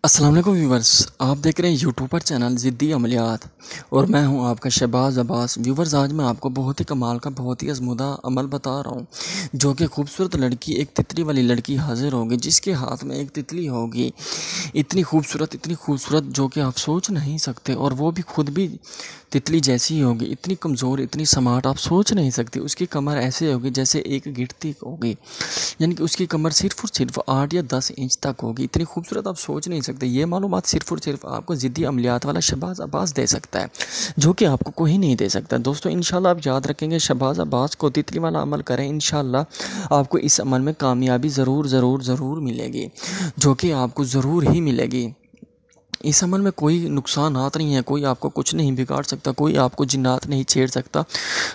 अस्सलाम वालेकुम व्यूवर्स, आप देख रहे हैं यूट्यूबर चैनल ज़िद्दी अमलियात और मैं हूं आपका शहबाज अब्बास। व्यूवर्स, आज मैं आपको बहुत ही कमाल का बहुत ही आज़मुदा अमल बता रहा हूं, जो कि खूबसूरत लड़की, एक तितली वाली लड़की हाजिर होगी जिसके हाथ में एक तितली होगी। इतनी खूबसूरत जो कि आप सोच नहीं सकते, और वो भी खुद भी तितली जैसी ही होगी। इतनी कमज़ोर, इतनी स्मार्ट, आप सोच नहीं सकते। उसकी कमर ऐसे होगी जैसे एक गिरती होगी, यानी कि उसकी कमर सिर्फ और सिर्फ 8 या 10 इंच तक होगी। इतनी खूबसूरत आप सोच नहीं सकते। ये मालूमात सिर्फ और सिर्फ आपको ज़िद्दी अमलियात वाला शहबाज अब्बास दे सकता है, जो कि आपको कोई नहीं दे सकता। दोस्तों, इंशाल्लाह आप याद रखेंगे, शहबाज अब्बास को तितली वाला अमल करें, इंशाल्लाह आपको इस अमल में कामयाबी ज़रूर मिलेगी, जो कि आपको ज़रूर ही मिलेगी। इस अमल में कोई नुकसानात नहीं है, कोई आपको कुछ नहीं बिगाड़ सकता, कोई आपको जिन्नात नहीं छेड़ सकता,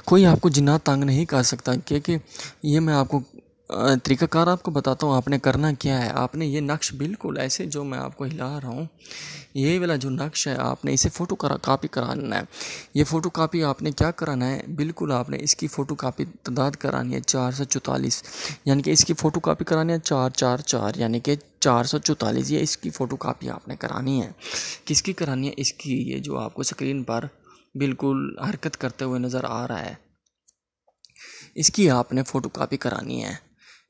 कोई आपको जिन्नात तंग नहीं कर सकता। क्योंकि ये मैं आपको तरीक़ाकार आपको बताता हूँ। आपने करना क्या है, आपने ये नक्श बिल्कुल ऐसे जो मैं आपको हिला रहा हूँ, ये वाला जो नक्श है, आपने इसे कापी कराना है। ये फ़ोटो कापी आपने क्या कराना है, बिल्कुल आपने इसकी फ़ोटो कापी तादाद करानी है 444, यानी कि इसकी फ़ोटो कापी करानी है 444, यानी कि 444। ये इसकी फ़ोटो कापी आपने करानी है। किसकी करानी है? इसकी, ये जो आपको स्क्रीन पर बिल्कुल हरकत करते हुए नज़र आ रहा है, इसकी आपने फ़ोटो कापी करानी है।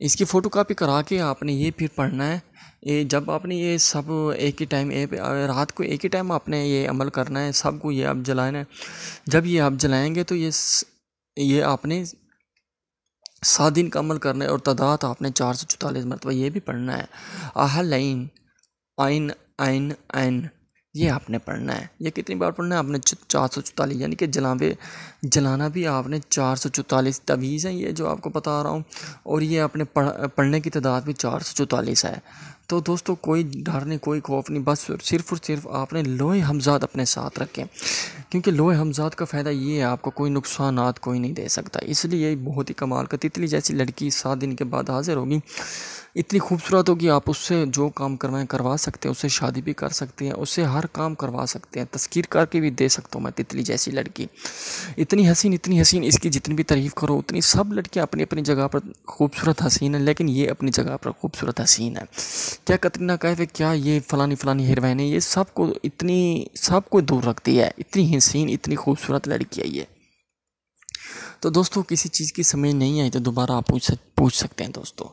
इसकी फ़ोटो कापी करा के आपने ये फिर पढ़ना है। ये जब आपने ये सब एक ही टाइम, रात को एक ही टाइम आपने ये अमल करना है, सबको ये आप जलाना है। जब ये आप जलाएंगे तो ये आपने 7 दिन का अमल करना है, और तादाद आपने 444 मरतबा ये भी पढ़ना है। आहलैन आइन आइन आइन, ये आपने पढ़ना है। ये कितनी बार पढ़ना है आपने? 444, यानी कि जलाना भी आपने 444 तवीज़ है ये जो आपको बता रहा हूँ, और ये आपने पढ़ने की तादाद भी 444 है। तो दोस्तों, कोई डर नहीं, कोई खौफ नहीं, बस सिर्फ़ और सिर्फ आपने लोहे हमज़ाद अपने साथ रखें, क्योंकि लोहे हमज़ाद का फ़ायदा ये है, आपको कोई नुकसानात कोई नहीं दे सकता। इसलिए बहुत ही कमाल का तितली जैसी लड़की 7 दिन के बाद हाजिर होगी। इतनी खूबसूरत होगी, आप उससे जो काम करवाएं करवा सकते हैं, उससे शादी भी कर सकते हैं, उससे हर काम करवा सकते हैं, तस्कीर करके भी दे सकता हूँ मैं। तितली जैसी लड़की इतनी हसीन, इसकी जितनी भी तारीफ़ करो उतनी। सब लड़कियाँ अपनी अपनी जगह पर खूबसूरत हसीन है, लेकिन ये अपनी जगह पर खूबसूरत हसीन है। क्या कतरीना कैफ है, क्या ये फ़लानी हीरोइन है, ये सबको दूर रखती है। इतनी हसीन, इतनी खूबसूरत लड़की है ये। तो दोस्तों, किसी चीज़ की समझ नहीं आई तो दोबारा आप पूछ सकते हैं दोस्तों।